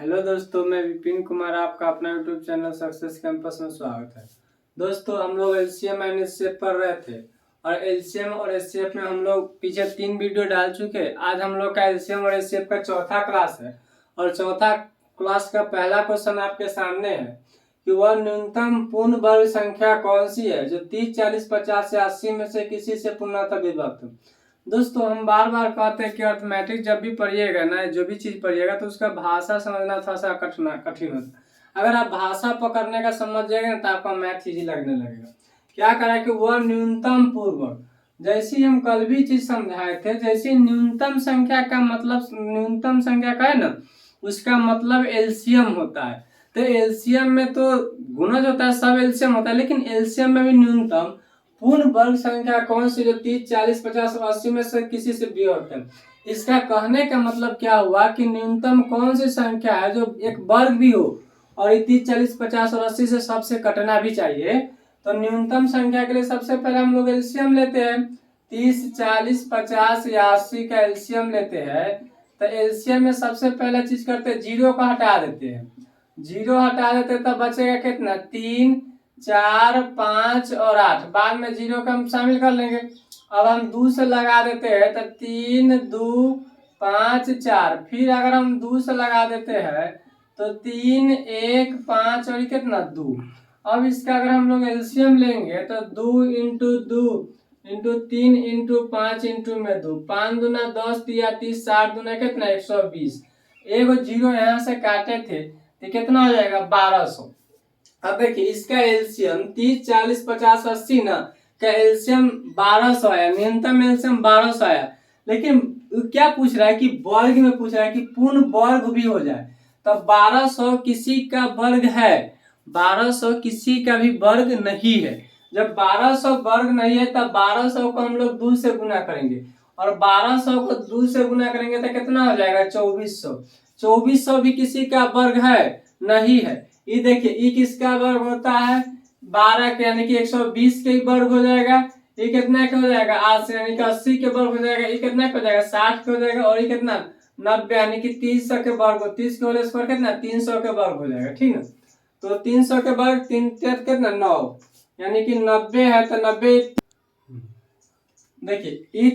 Hello दोस्तों, मैं विपिन कुमार, आपका अपना यूट्यूब चैनल सक्सेस कैंपस में स्वागत है। दोस्तों, हम लोग एलसीएम एंड एचसीएफ पढ़ रहे थे और एलसीएम और एचसीएफ में हम लोग पीछे 3 वीडियो डाल चुके हैं। आज हम लोग का एलसीएम और एचसीएफ का चौथा क्लास है और चौथा क्लास का पहला क्वेश्चन आपके सामने है कि वह न्यूनतम पूर्ण वर्ग संख्या कौन सी है जो 30, 40, 50 या 80 में से किसी से पूर्णतः विभक्त। दोस्तों, हम बार बार कहते हैं कि अर्थमेटिक जब भी पढ़िएगा ना, जो भी चीज पढ़िएगा तो उसका भाषा समझना थोड़ा सा कठिन होता है। अगर आप भाषा पकड़ने का समझ जाएंगे ना तो आपका मैथ इजी लगने लगेगा। क्या करा कि वह न्यूनतम पूर्व, जैसी हम कल भी चीज समझाए थे, जैसी न्यूनतम संख्या का मतलब न्यूनतम संख्या का है ना, उसका मतलब एलसीएम होता है। तो एलसीएम में तो गुणज होता है, सब एलसीएम होता है, लेकिन एलसीएम में भी न्यूनतम पूर्ण वर्ग संख्या कौन सी जो 30, 40, 50 और 80 में से किसी से विभक्त है। इसका कहने का मतलब क्या हुआ कि न्यूनतम कौन सी संख्या है जो एक वर्ग भी हो और 30, 40, 50 और 80 से सबसे कटना भी चाहिए। तो न्यूनतम संख्या के लिए सबसे पहले हम लोग एलसीएम लेते हैं। 30, 40, 50 या 80 का एलसीएम लेते हैं। तो एलसीएम में सबसे पहला चीज करते हैं, जीरो को हटा देते हैं। जीरो हटा देते तब बचेगा कितना, 3, 4, 5 और 8। बाद में जीरो का हम शामिल कर लेंगे। अब हम 2 से लगा देते हैं तो 3, 2, 5, 4। फिर अगर हम 2 से लगा देते हैं तो 3, 1, 5 और कितना 2। अब इसका अगर हम लोग एलसीएम लेंगे तो 2 इंटू 2 इंटू 3 इंटू 5 इंटू में 2, 5 दूना 10 दिया 30, 60 दूना कितना 120। एगो जीरो यहाँ से काटे थे तो कितना हो जाएगा 1200। अब देखिए इसका एलसीएम 30, 40, 50, 80 ना का एलसीएम 1200 आया, न्यूनतम एलसीएम 1200 आया। लेकिन क्या पूछ रहा है कि वर्ग में पूछ रहा है कि पूर्ण वर्ग भी हो जाए। तो 1200 किसी का वर्ग है, 1200 किसी का भी वर्ग नहीं है। जब 1200 वर्ग नहीं है तब 1200 को हम लोग 2 से गुना करेंगे और 1200 को 2 से गुना करेंगे तो कितना हो जाएगा 2400। 2400 भी किसी का वर्ग है नहीं है। ये देखिए ये किसका वर्ग होता है 12 के, यानी कि 120 के वर्ग हो जाएगा। ये कितना का हो जाएगा 8 से, यानी कि 80 के वर्ग हो जाएगा। ये कितना का हो जाएगा 60 के हो जाएगा। और ये कितना 90, यानी कि 300 के वर्ग हो, 30 के होल स्क्वायर कितना 300 के वर्ग हो जाएगा। ठीक है, तो 300 के वर्ग 3 कितना 9, यानी कि 90 है तो 90। देखिए ये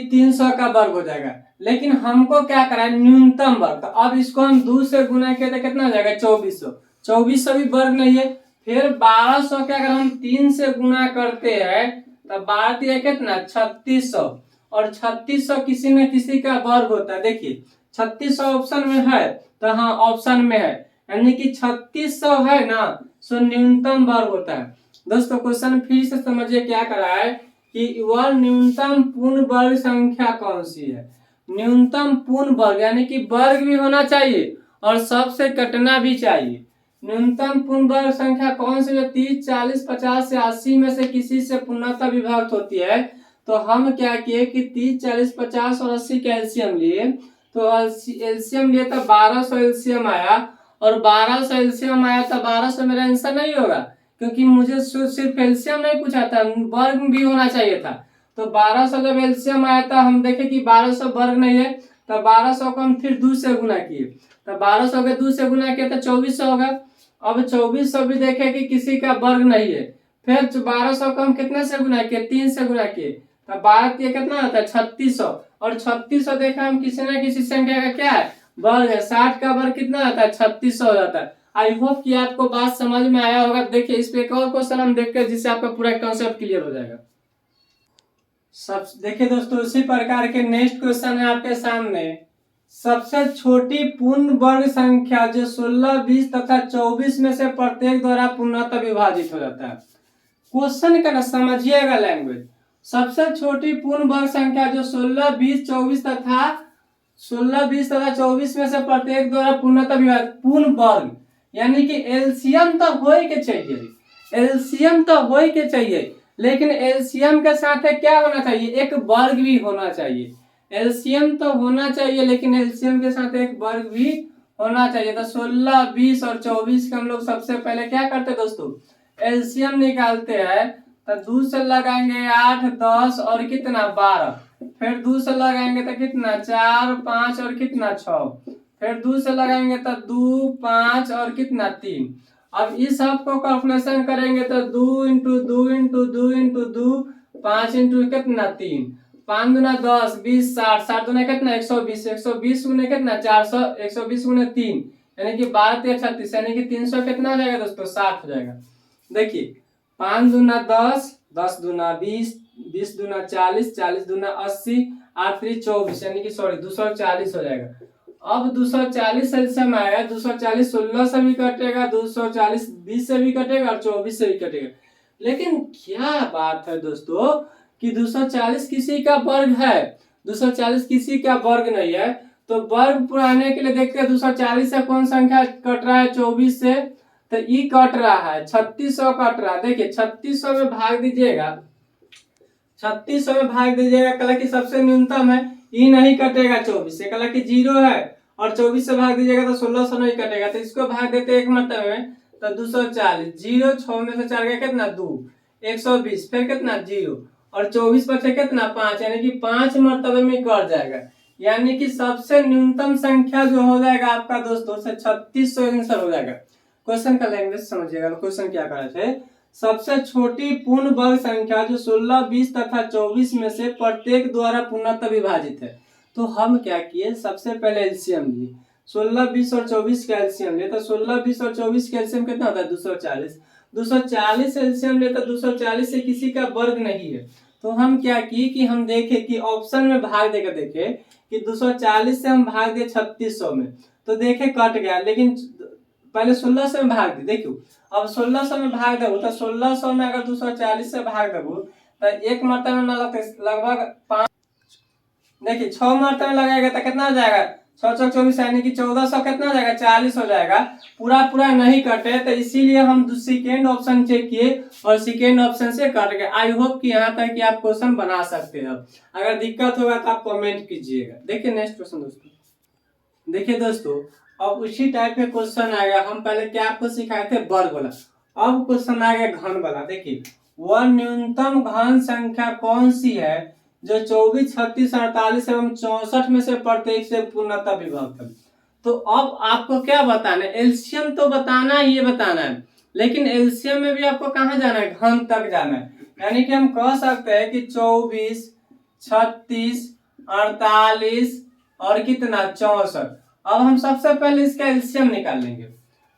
300 का वर्ग हो जाएगा। लेकिन हमको क्या करा है न्यूनतम वर्ग, तो अब इसको हम 2 से गुना किया तो कितना हो जाएगा 2400। 2400 भी वर्ग नहीं है। फिर 1200 के अगर हम 3 से गुना करते हैं तो 12 दिया कितना 3600। और 3600 किसी न किसी का वर्ग होता है। देखिए 3600 ऑप्शन में है तो हाँ ऑप्शन में है, यानी कि 3600 है ना, सो न्यूनतम वर्ग होता है। दोस्तों क्वेश्चन फिर से समझिए क्या करा है कि वह न्यूनतम पूर्ण वर्ग संख्या कौन सी है। न्यूनतम पूर्ण वर्ग यानी कि वर्ग भी होना चाहिए और सबसे कटना भी चाहिए। न्यूनतम पूर्ण वर्ग संख्या कौन सी जो 30, 40, 50 से 80 में से किसी से पूर्णतः विभक्त होती है। तो हम क्या किए कि 30, 40, 50 और 80 का एलसीएम लिए। तो एलसीएम लिए तो 1200 एलसीएम आया और 1200 एलसीएम आया तो 1200 मेरा आंसर नहीं होगा, क्योंकि मुझे सिर्फ एलसीएम नहीं पूछा था, वर्ग भी होना चाहिए था। तो 1200 जब एलसीएम आया था हम देखे कि 1200 वर्ग नहीं है, तो 1200 को हम फिर 2 से गुना किए। तो 1200 के 2 से गुना किया तो 2400 होगा। अब 2400 भी देखे कि किसी का वर्ग नहीं है। फिर 1200 को हम कितने से गुना किए 3 से गुना किए तो 12 कितना होता है 3600। और 3600 देखा हम किसी न किसी संख्या का क्या है वर्ग है। 60 का वर्ग कितना होता है 3600 हो जाता है। आई होप कि आपको बात समझ में आया होगा। देखिए इस पे एक और क्वेश्चन हम देखते हैं जिससे आपका पूरा कॉन्सेप्ट क्लियर हो जाएगा। सब देखिए दोस्तों, उसी प्रकार के नेक्स्ट क्वेश्चन है आपके सामने। सबसे छोटी पूर्ण वर्ग संख्या जो 16, 20 तथा 24 में से प्रत्येक द्वारा पूर्णतः विभाजित हो जाता है। क्वेश्चन का ना समझिएगा लैंग्वेज। सबसे छोटी पूर्ण वर्ग संख्या जो 16, 20, 24 तथा 24 में से प्रत्येक द्वारा पूर्णतः विभाजित पूर्ण वर्ग, यानी कि एलसीएम तो हो के चाहिए, एलसीएम तो हो के चाहिए, लेकिन एलसीएम के साथ क्या होना चाहिए एक वर्ग भी होना चाहिए। एलसीएम तो होना चाहिए लेकिन एलसीएम के साथ एक वर्ग भी होना चाहिए। तो 16, 20 और 24 का हम लोग सबसे पहले क्या करते हैं दोस्तों एलसीएम निकालते हैं। तो 2 से लगाएंगे 8, 10 और कितना 12। फिर 2 से लगाएंगे तो कितना 4, 5 और कितना 6। फिर 2 से लगाएंगे तो 2 5 और कितना 3। अब इस सब को कैलकुलेशन करेंगे तो 2 इंटू 2 इंटू 2 इंटू 2 5 इंटू कितना 3, 5 दूना 10 20 60 60 दूना कितना 120 120 गुने कितना 400 120 गुने 3 यानी कि 12 3 36 यानी कि 300 कितना हो जाएगा दोस्तों 60 हो जाएगा। देखिए 5 दूना 10 10 दूना 20 20 दूना 40 40 दूना 80 8 3 24 यानी कि 240 हो जाएगा। अब 240 एलसीएम आएगा 240 16 से भी कटेगा 240 20 से भी कटेगा और 24 से भी कटेगा। लेकिन क्या बात है दोस्तों कि 240 किसी का वर्ग है, 240 किसी का वर्ग नहीं है। तो वर्ग पुराने के लिए देखते हैं 240 से कौन संख्या कट रहा है 24 से, तो ई कट रहा है 3600 कट रहा है। देखिए 3600 में भाग दीजिएगा, 3600 में भाग दीजिएगा कल की सबसे न्यूनतम है, ई नहीं कटेगा 24 से, कल की 0 है और 24 से भाग दीजिएगा तो 1600 नहीं कटेगा। तो इसको भाग देते एक मरतबे में तो 240 0 6 में से 4 गया कितना 2 120 फिर कितना 0 और 24 बचे कितना 5 यानी कि 5 मरतबे में कट जाएगा। यानी कि सबसे न्यूनतम संख्या जो हो जाएगा आपका दोस्तों से 3600 आंसर हो जाएगा। क्वेश्चन का लैंग्वेज समझिएगा, क्वेश्चन क्या कर रहे थे, सबसे छोटी पूर्ण वर्ग संख्या जो 16 20 तथा 24 में से प्रत्येक द्वारा पूर्णतः विभाजित है। तो हम क्या किए, सबसे पहले एलसीएम लिए 16 20 और 24 का एलसीएम लिए तो 16 20 और 24 का एलसीएम कितना होता है 240। 240 एलसीएम लिए तो 240 से किसी का वर्ग नहीं है। तो हम क्या की कि हम देखे कि ऑप्शन में भाग देकर देखे कि 240 से हम भाग दिए 3600 में तो देखे कट गया, लेकिन पहले 1600 में भाग दी। देखो अब 1600 में भाग देबो तो 1600 में अगर 240 से भाग देबो तो एक मरतबे में ना लगते लगभग 5, देखिए 6 मरतबे में लगाएगा तो कितना हो जाएगा 6 6 24 यानी कि 1400 कितना हो जाएगा 40 हो जाएगा। पूरा पूरा नहीं कटे तो इसीलिए हम सेकेंड ऑप्शन चेक किए और सेकेंड ऑप्शन से कट गए। आई होप कि यहाँ तक कि आप क्वेश्चन बना सकते हो, अगर दिक्कत होगा तो आप कमेंट कीजिएगा। देखिए नेक्स्ट क्वेश्चन दोस्तों, देखिए दोस्तों अब उसी टाइप के क्वेश्चन आएगा। हम पहले क्या आपको सिखाए थे वर्ग वाला, अब क्वेश्चन आ गया घन वाला। देखिए वह न्यूनतम घन संख्या कौन सी है जो 24 36 48 एवं 64 में से प्रत्येक से पूर्णतः विभक्त है। तो अब आपको क्या बताना है, एलसीएम तो बताना ही बताना है, लेकिन एलसीएम में भी आपको कहाँ जाना है घन तक जाना है। यानी कि हम कह सकते हैं कि 24 36 48 और कितना 64। अब हम सबसे पहले इसका एलसीएम निकाल लेंगे।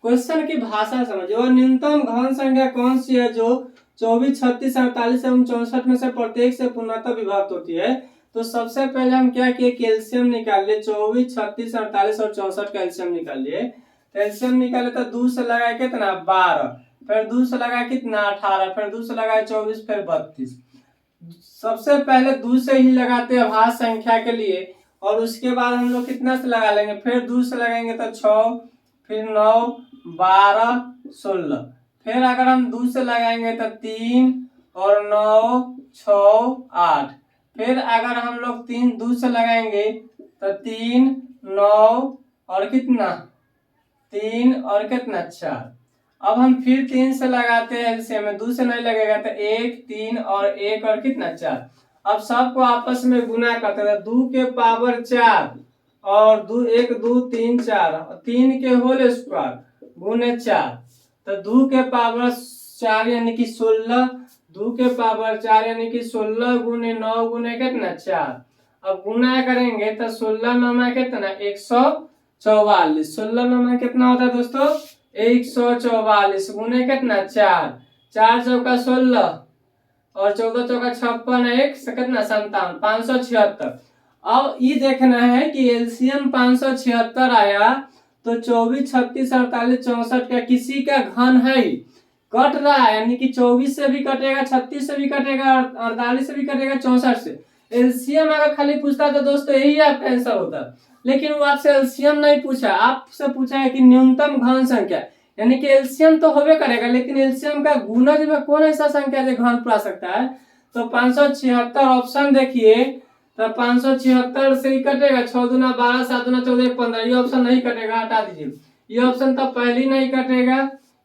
क्वेश्चन की भाषा समझिए, और न्यूनतम घन संख्या कौन सी है जो 24 36 48 एवं 64 में से प्रत्येक से पूर्णतः विभक्त होती है। तो सबसे पहले हम क्या किए कि एलसीएम निकाल लिए, 24 36 48 और 64 का एलसीएम निकाल लिए। तो एलसीएम निकाले तो 2 से लगाए कितना 12, फिर 2 से लगाए कितना 18, फिर 2 से लगाए 24, फिर 32। सबसे पहले 2 से ही लगाते हैं भाज्य संख्या के लिए और उसके बाद हम लोग कितना से लगा लेंगे, फिर 2 से लगाएंगे तो 6, फिर 9 12 16, फिर अगर हम 2 से लगाएंगे तो 3 और 9 6 8, फिर अगर हम लोग 2 से लगाएंगे तो 3 9 और कितना 3 और कितना 4। अब हम फिर 3 से लगाते हैं एलसीएम में, 2 से नहीं लगेगा तो 1 3 और 1 और कितना 4। अब सबको आपस में गुना करते हैं, 2 के पावर 4 और 2 1 2 3 4 3 के होल स्क्वायर गुने 4 तो 2 के पावर 4 यानी कि 16, 2 के पावर 4 यानी कि 16 गुने 9 गुने कितना 4। अब गुना करेंगे तो 16 9 में कितना 144, 16 9 में कितना होता है दोस्तों 144 गुने कितना 4, 4 चौका 16 और 14 चौका 56 1 से कितना 57 576। अब ये देखना है कि एलसीएम 576 आया तो 24 36 48 64 का किसी का घन है, कट रहा है यानी कि 24 से भी कटेगा 36 से भी कटेगा 48 से भी कटेगा 64 से। एलसीएम अगर खाली पूछता तो दोस्तों यही आपका आंसर होता, लेकिन वो आपसे एलसीएम नहीं पूछा, आपसे पूछा है कि न्यूनतम घन संख्या, यानी कि एलसीएम तो होबे करेगा लेकिन एलसीएम का गुणज में कौन ऐसा संख्या जो घन पूरा सकता है। तो 576 ऑप्शन देखिए, तो 576 से ही कटेगा 6 दूना 12 7 दूना 14 15, ये ऑप्शन नहीं कटेगा, हटा दीजिए। ये ऑप्शन तो पहले नहीं कटेगा,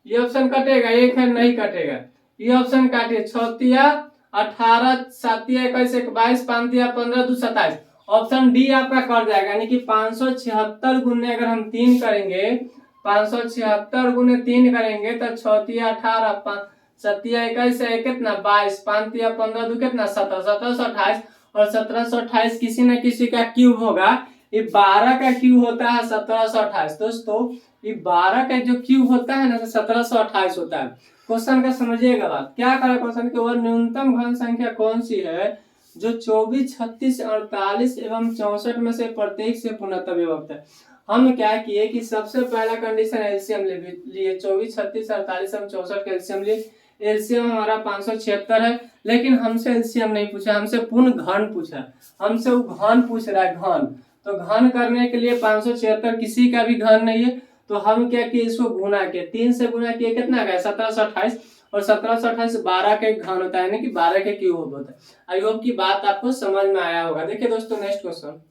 ये ऑप्शन कटेगा, एक है नहीं कटेगा, ये ऑप्शन काटिए 6 18 7 21 22 5 15 2 27 ऑप्शन डी आपका कट जाएगा, यानी कि 576 गुने अगर हम 3 करेंगे, 576 गुने 3 करेंगे तो 6 18, 7 21 से कितना 22, 5 15 दो कितना 17, 1728 और 1728 किसी न किसी का क्यूब होगा। ये 12 का क्यूब होता है 1728। दोस्तों ये 12 का जो क्यूब होता है ना तो 1728 होता है। क्वेश्चन का समझिएगा बात, क्या करें क्वेश्चन के, वह न्यूनतम घन संख्या कौन सी है जो 24, 36, 48 एवं 64 में से प्रत्येक से पूर्णतः विभक्त है। हम क्या किए कि सबसे पहला कंडीशन एलसीएम लिए, 24, 36, 48 एवं 64 का एलसीएम लिए। एलसीएम हमारा 576 है, लेकिन हमसे एलसीएम नहीं पूछा, हमसे पूर्ण घन पूछा। हमसे वो घन पूछ रहा है, घन। तो घन करने के लिए 576 किसी का भी घन नहीं है, तो हम क्या किए, इसको गुना किए, 3 से गुना किए, कितना गया 1728 और 1728 12 के घन होता है, यानी कि 12 के क्यूब होता है। आई होप की बात आपको समझ में आया होगा। देखिए दोस्तों नेक्स्ट क्वेश्चन,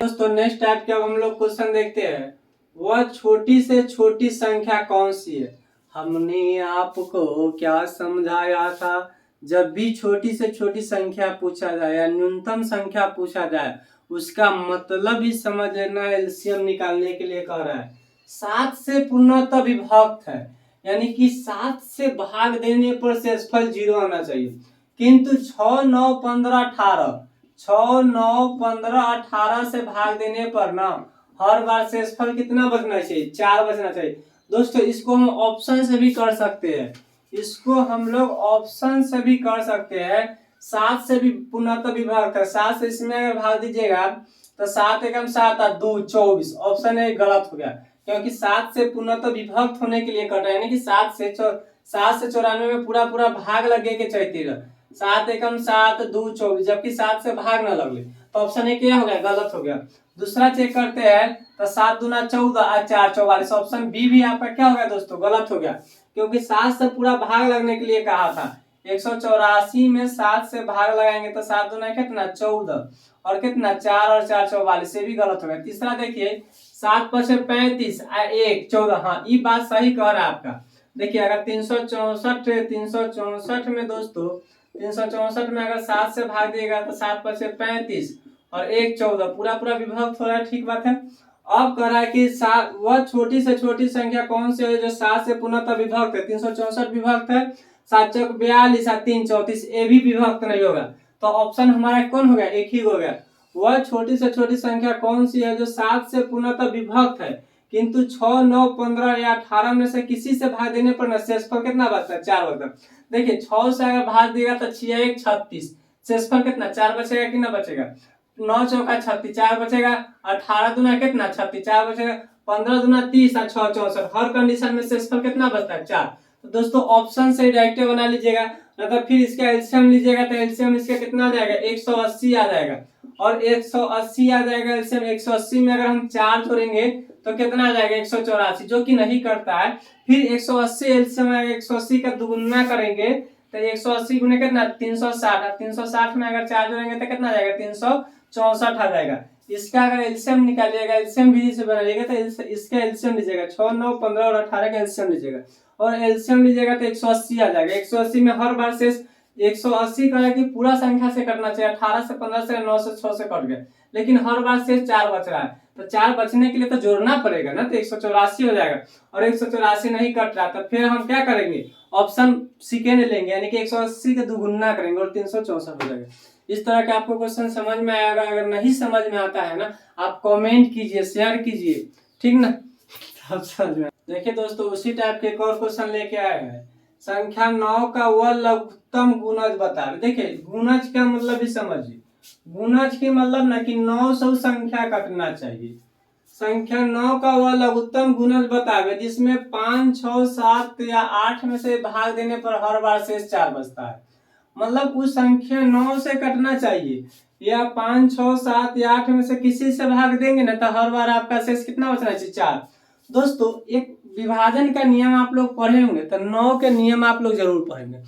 दोस्तों नेक्स्ट टाइप के अब हम लोग क्वेश्चन देखते हैं, वह छोटी से छोटी संख्या कौन सी है। हमने आपको क्या समझाया था, जब भी छोटी से छोटी संख्या पूछा जाए या न्यूनतम संख्या पूछा जाए उसका मतलब ही समझ लेना, एलसीएम निकालने के लिए कह रहा है। 7 से पूर्णतः विभक्त है, यानी कि 7 से भाग देने पर शेषफल 0 आना चाहिए। किंतु 6, 9, 15, 18, 6, 9, 15, 18 से भाग देने पर ना हर बार शेषफल कितना बचना चाहिए, 4 बचना चाहिए। दोस्तों इसको हम ऑप्शन से भी कर सकते हैं, इसको हम लोग ऑप्शन से भी कर सकते हैं। 7 से भी पूर्णतः विभक्त है, 7 से इसमें अगर भाग दीजिएगा तो 7 एकम 7 और 2 24, ऑप्शन ए गलत हो गया, क्योंकि 7 से पूर्णतः विभक्त होने के लिए कट रहा है, यानी कि 7 से 94 में पूरा पूरा भाग लगे के चाहिए। 7 एकम 7 2 24, जबकि 7 से भाग न लगे, तो ऑप्शन ए क्या हो गया, गलत हो गया। दूसरा चेक करते हैं तो 7 दूना 14 और 4 44, ऑप्शन बी भी आपका क्या हो गया दोस्तों, गलत हो गया, क्योंकि 7 से पूरा भाग लगने के लिए कहा था। 184 में 7 से भाग लगाएंगे तो 7 दूना कितना 14 और कितना 4 और 4 44, से भी गलत हो गया। तीसरा देखिए 7 5 35 1 14, हाँ ये बात सही कह रहा है आपका। देखिए अगर 364 में दोस्तों 364 में अगर 7 से भाग दिएगा तो 7 5 35 और 1 14, पूरा पूरा विभक्त हो रहा है, ठीक बात है। अब कह रहा है कि वह छोटी से छोटी संख्या कौन सी है जो 7 से पूर्णतः विभक्त है। 364 विभक्त है, 7 चौक 42 और 3 34, ये भी विभक्त नहीं होगा, तो ऑप्शन हमारा कौन हो गया, एक ही हो गया। वह छोटी से छोटी संख्या कौन सी है जो 7 से पूर्णतः विभक्त है किंतु 6, 9, 15 या 18 में से किसी से भाग देने पर शेषफल कितना बचता है, 4 बचता है। देखिए 6 से अगर भाग देगा तो 6 1 36, शेषफल कितना 4 बचेगा कि ना बचेगा, 9 चौका 36 4 बचेगा, 18 दूना कितना 36 4 बचेगा, 15 दूना 30 और 6 64, हर कंडीशन में शेषफल कितना बचता है 4। तो दोस्तों ऑप्शन से डायरेक्ट बना लीजिएगा, मतलब फिर इसका एलसीएम लीजिएगा तो एलसीएम इसका कितना आ जाएगा 180 आ जाएगा, और 180 आ जाएगा एलसीएम। 180 में अगर हम 4 जोड़ेंगे तो कितना आ जाएगा 184, जो कि नहीं करता है। फिर 180 एलसीएम 180 का दुगुना करेंगे तो 180 गुने कितना 360, 360 में अगर 4 जोड़ेंगे तो कितना आ जाएगा 364 आ जाएगा। इसका अगर एलसीएम निकालिएगा, एलसीएम विधि से बनाइएगा तो इसका एलसीएम लीजिएगा 6, 9, 15 और 18 का एलसीएम लीजिएगा, और एलसीएम लीजिएगा तो 180 आ जाएगा। 180 में हर बार शेष 180 का कि पूरा संख्या से कटना चाहिए, 18 से 15 से 9 से 6 से कट गया, लेकिन हर बार शेष 4 बच रहा है, तो 4 बचने के लिए तो जोड़ना पड़ेगा ना, तो 184 हो जाएगा। और 184 नहीं कट रहा तो फिर हम क्या करेंगे, ऑप्शन सेकेंड लेंगे, यानी कि 180 का दुगुना करेंगे और 364 हो जाएगा। इस तरह का आपको क्वेश्चन समझ में आएगा। अगर नहीं समझ में आता है ना आप कमेंट कीजिए, शेयर कीजिए, ठीक ना, आप समझ में। देखिए दोस्तों उसी टाइप के एक और क्वेश्चन लेके आए हैं, संख्या 9 का वह लघुत्तम गुणज बता। देखिए गुणज का मतलब भी समझिए, गुणज की मतलब ना कि 900 संख्या कटना चाहिए। संख्या 9 का वह लघुत्तम गुणज बतावे जिसमें 5, 6, 7 या 8 में से भाग देने पर हर बार शेष 4 बचता है। मतलब उस संख्या 9 से कटना चाहिए, या 5, 6, 7 या 8 में से किसी से भाग देंगे ना तो हर बार आपका शेष कितना बचना चाहिए 4। दोस्तों एक विभाजन का नियम आप लोग पढ़े होंगे, तो 9 के नियम आप लोग जरूर पढ़ेंगे।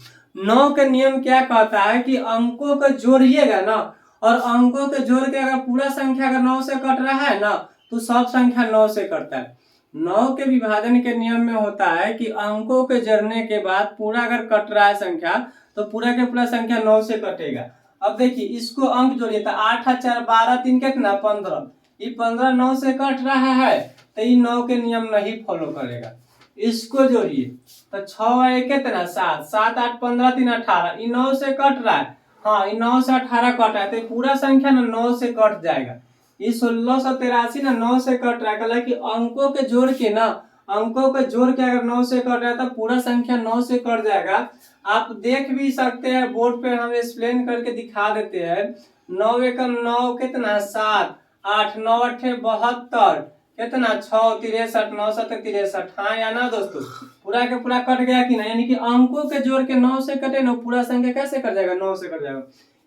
9 के नियम क्या कहता है कि अंकों को जोड़िएगा ना, और अंकों के जोड़ के अगर पूरा संख्या अगर 9 से कट रहा है ना तो सब संख्या 9 से कटता है। 9 के विभाजन के नियम में होता है कि अंकों के जोड़ने के बाद पूरा अगर कट रहा है संख्या तो पूरा के पूरा संख्या 9 से कटेगा। अब देखिए इसको अंक जोड़िए तो 8 और 4 12 3 कितना 15। ये 15 9 से कट रहा है तो ये 9 के नियम नहीं फॉलो करेगा। इसको जोड़िए तो 6 एक कितना 7 7 8 15 3 18। ये 9 से कट रहा है, हाँ ये 9 से 18 कट रहा है तो पूरा संख्या ना 9 से कट जाएगा। ये 1683 ना 9 से कट रहा है, कहला कि अंकों के जोड़ के ना, अंकों के जोड़ के अगर 9 से कट रहा है तो पूरा संख्या 9 से कट जाएगा। आप देख भी सकते हैं बोर्ड पे, हम एक्सप्लेन करके दिखा देते हैं। 9 एकम 9 कितना 7 8 9 अठे 72 कितना 6 63 9 7 63। हाँ या ना दोस्तों, पूरा के पूरा कट गया कि नहीं, यानी कि अंकों के जोड़ के 9 से कटे ना पूरा संख्या कैसे कट जाएगा 9 से कट जाएगा।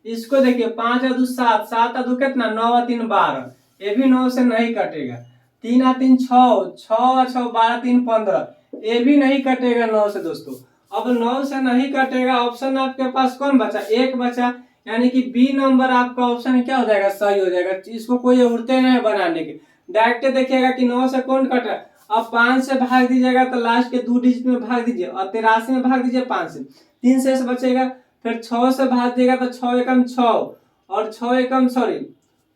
इसको देखिए 5 और 2 7 7 और 2 कितना 9 और 3 12, ये भी 9 से नहीं कटेगा। 3 और 3 6 6 और 6 12 3 15, ये भी नहीं कटेगा 9 से दोस्तों। अब 9 से नहीं कटेगा, ऑप्शन आपके पास कौन बचा, एक बचा, यानी कि बी नंबर आपका ऑप्शन क्या हो जाएगा, सही हो जाएगा। इसको कोई उड़ते नहीं बनाने के, डायरेक्ट देखिएगा कि 9 से कौन कट रहा है। अब 5 से भाग दीजिएगा तो लास्ट के 2 डिजिट में भाग दीजिए और 83 में भाग दीजिए 5 से, 3 शेष बचेगा। फिर 6 से भाग देगा तो 6 एकम 6 और 6 एकम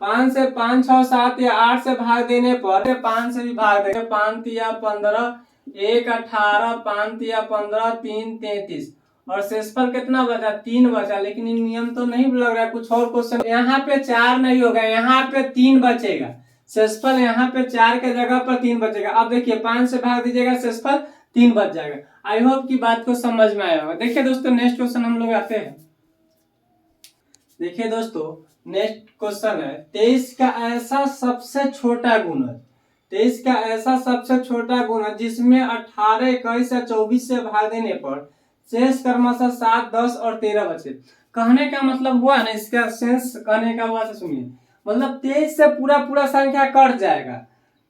5 से 5 6 7 या 8 से भाग देने पर 5 से भी भाग देंगे, 5 तिया 15 1 18 5 तिया 15 3 33 और शेषफल कितना बचा 3 बचा। लेकिन नियम तो नहीं लग रहा है, कुछ और क्वेश्चन यहाँ पे 4 नहीं होगा, यहाँ पे 3 बचेगा। शेषफल यहाँ पे 4 के जगह पर 3 बचेगा। अब देखिए 5 से भाग दीजिएगा शेषफल 3 बच जाएगा। आई होप की बात को समझ में आया होगा। देखिए दोस्तों नेक्स्ट क्वेश्चन हम लोग आते हैं। देखिए दोस्तों नेक्स्ट क्वेश्चन है 23 का ऐसा सबसे छोटा गुणज, 23 का ऐसा सबसे छोटा गुणज जिसमें 18 21 या 24 से भाग देने पर शेष क्रमशः 7 10 और 13 बचे। कहने का मतलब हुआ ना, इसका सेंस कहने का हुआ से सुनिए, मतलब 23 से पूरा पूरा संख्या कट जाएगा,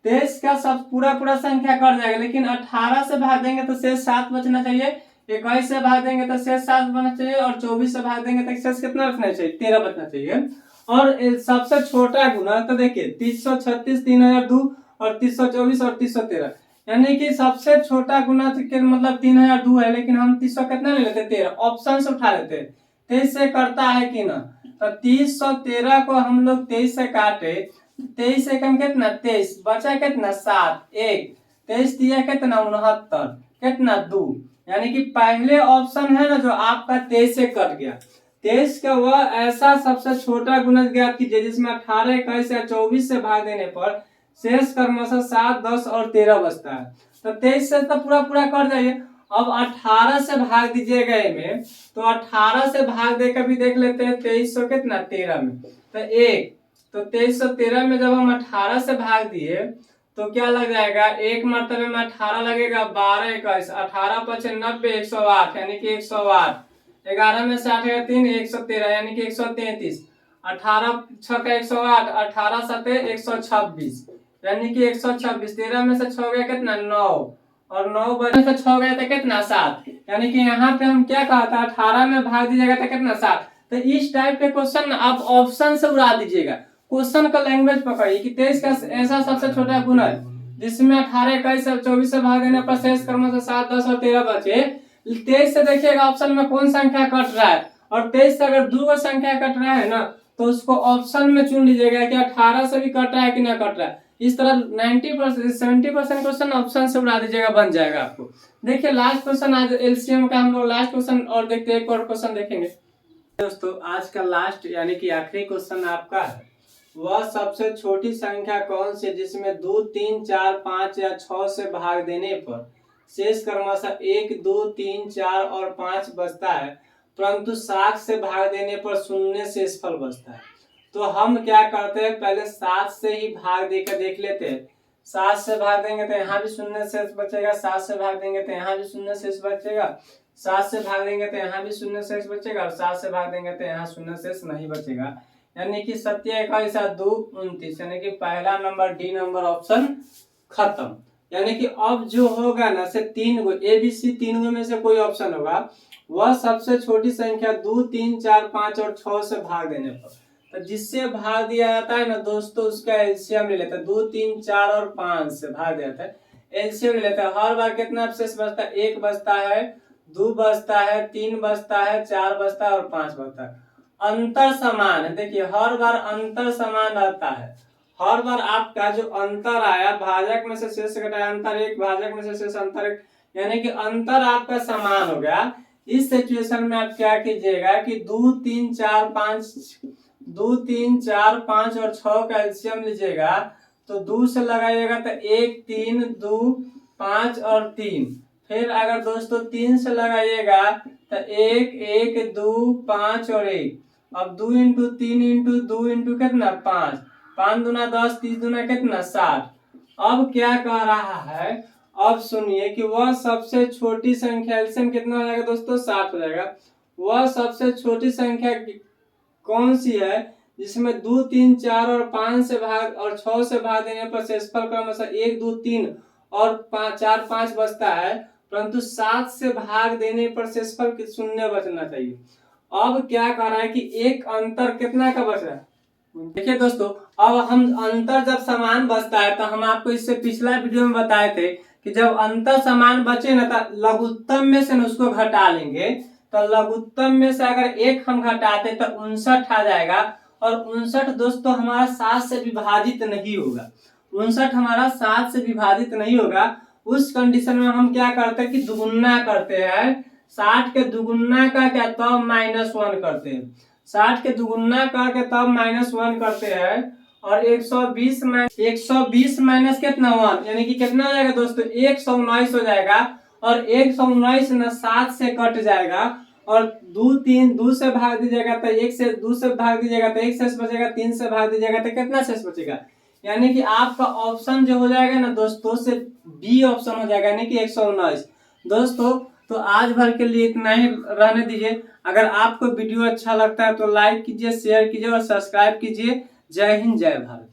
23 का सब पूरा पूरा संख्या कट जाएगा, लेकिन 18 से भाग देंगे तो शेष 7 बचना चाहिए, 21 से भाग देंगे तो शेष 7 बचना चाहिए और 24 से भाग देंगे तो शेष कितना बचना चाहिए 13 बचना चाहिए। और सबसे छोटा गुना तो देखिए 336 3002 और 324 और 313, यानी कि सबसे छोटा गुना के मतलब 3002 है, लेकिन हम 300 कितना ले लेते 13, ऑप्शन से उठा लेते 23 से करता है कि ना। तो 313 को हम लोग 23 से काटे, 23 से कम कितना 23 बचा कितना 7 1 23 दिया कितना 69 कितना 2, यानी कि पहले ऑप्शन है ना जो आपका 23 से कट गया। 23 का वह ऐसा सबसे छोटा गुणज ज्ञात कीजिए जिसमें 18 21 या 24 से भाग देने पर शेष क्रमशः 7 10 और 13 बचता है। तो 23 से तो पूरा पूरा कर जाइए। अब 18 से भाग दीजिएगा में, तो 18 से भाग देकर भी देख लेते हैं 2300 कितना 13 में, तो 1 तो 2313 में जब हम 18 से भाग दिए तो क्या लग जाएगा, एक मरतबे में 18 लगेगा 12 21 18 पचे 90 108 यानी कि 108, 11 में से 8 गया 3 113 यानी कि 133, 18 6 का 108 18 7 126 यानी कि 126, 13 में से 6 गया कितना 9 और 9 बजे से 6 गया था कितना 7, यानी कि यहाँ पे हम क्या कहा था 18 में भाग दीजिएगा तो कितना 7। तो इस टाइप के क्वेश्चन आप ऑप्शन से उड़ा दीजिएगा, क्वेश्चन का लैंग्वेज पकड़िए कि 23 का ऐसा सबसे छोटा गुना है जिसमें 18 21 और 24 से भाग देने पर शेष क्रमशः 7 10 और 13 बचे। 23 से देखिएगा ऑप्शन में कौन संख्या कट रहा है, और 23 से अगर दो संख्या कट रहा है ना तो उसको ऑप्शन में चुन लीजिएगा कि 18 से भी कट रहा है कि ना कट रहा है। इस तरह 90% 70% क्वेश्चन ऑप्शन से उड़ा दीजिएगा, बन जाएगा आपको। देखिए लास्ट क्वेश्चन आज एलसीएम का हम लोग लास्ट क्वेश्चन और देखते हैं, एक और क्वेश्चन देखेंगे दोस्तों। आज का लास्ट यानी कि आखिरी क्वेश्चन आपका है, वह सबसे छोटी संख्या कौन सी जिसमें 2 3 4 5 या 6 से भाग देने पर शेष क्रमशः 1 2 3 4 और 5 बचता है, परंतु 7 से भाग देने पर शून्य शेषफल बचता है। तो हम क्या करते हैं, पहले 7 से ही भाग देकर देख लेते हैं। 7 से भाग देंगे तो यहाँ भी शून्य शेष बचेगा, 7 से भाग देंगे तो यहाँ भी शून्य शेष बचेगा, 7 से भाग देंगे तो यहाँ भी शून्य शेष बचेगा और 7 से भाग देंगे तो यहाँ शून्य शेष नहीं बचेगा, यानी कि 7 21 2 29, यानी कि पहला नंबर डी नंबर ऑप्शन खत्म। यानी कि अब जो होगा ना से 3 गो ABC 3 गो में से कोई ऑप्शन होगा, वह सबसे छोटी संख्या 2 3 4 5 और 6 से भाग देने पर, तो जिससे भाग दिया जाता है ना दोस्तों उसका एलसीएम ले लेता है। 2 3 4 और 5 से भाग दिया जाता है, एलसीएम ले लेता है। हर बार कितना शेष बचता है, 1 बचता है, 2 बचता है, 3 बचता है, 4 बचता है और 5 बचता है। अंतर समान है। देखिए हर बार अंतर समान रहता है, हर बार आपका जो अंतर आया भाजक में से शेष घटाया अंतर एक, भाजक में से शेष अंतर एक, यानी कि अंतर आपका समान हो गया। इस सिचुएशन में आप क्या कीजिएगा कि 2 3 4 5 और 6 का एलसीएम लीजिएगा तो 2 से लगाइएगा तो 1 3 2 5 और 3, फिर अगर दोस्तों 3 से लगाइएगा तो 1 1 2 5 और 1। अब 2 इंटू 3 इंटू 2 इंटू कितना 5, 5 दूना 10, 30 दूना कितना 60। अब क्या कह रहा है, अब सुनिए कि वह सबसे छोटी संख्या, एलसीएम कितना हो जाएगा दोस्तों 60 हो जाएगा। वह सबसे छोटी संख्या कौन सी है जिसमें 2 3 4 और 5 से भाग और 6 से भाग देने पर शेषफल क्रमशः 1 2 3 और 5 4 5 बचता है, परंतु 7 से भाग देने पर शेषफल शून्य बचना चाहिए। अब क्या कर रहा है कि एक अंतर कितना का बच रहा है। देखिए दोस्तों, अब हम अंतर जब समान बचता है तो हम आपको इससे पिछला वीडियो में बताए थे कि जब अंतर समान बचे ना तो लघुत्तम में से उसको घटा लेंगे। तो लघुत्तम में से अगर एक हम घटाते तो 59 आ जाएगा, और 59 दोस्तों हमारा 7 से विभाजित नहीं होगा। 59 हमारा 7 से विभाजित नहीं होगा। उस कंडीशन में हम क्या करते हैं कि दुगुना करते हैं, 60 के दुगुना का क्या तब -1 करते हैं, 60 के दुगुना करके तब -1 करते हैं, और 120 माइनस कितना 1 यानी कि कितना हो जाएगा दोस्तों 119 हो जाएगा। और 119 ना 7 से कट जाएगा, और 2 से भाग दीजिएगा तो 1 से 2 से भाग दीजिएगा तो 1 शेष बचेगा, 3 से भाग दीजिएगा तो कितना शेष बचेगा, यानी कि आपका ऑप्शन जो हो जाएगा ना दोस्तों से बी ऑप्शन हो जाएगा, यानी कि 119। दोस्तों तो आज भर के लिए इतना ही रहने दीजिए। अगर आपको वीडियो अच्छा लगता है तो लाइक कीजिए, शेयर कीजिए और सब्सक्राइब कीजिए। जय हिंद, जय भारत।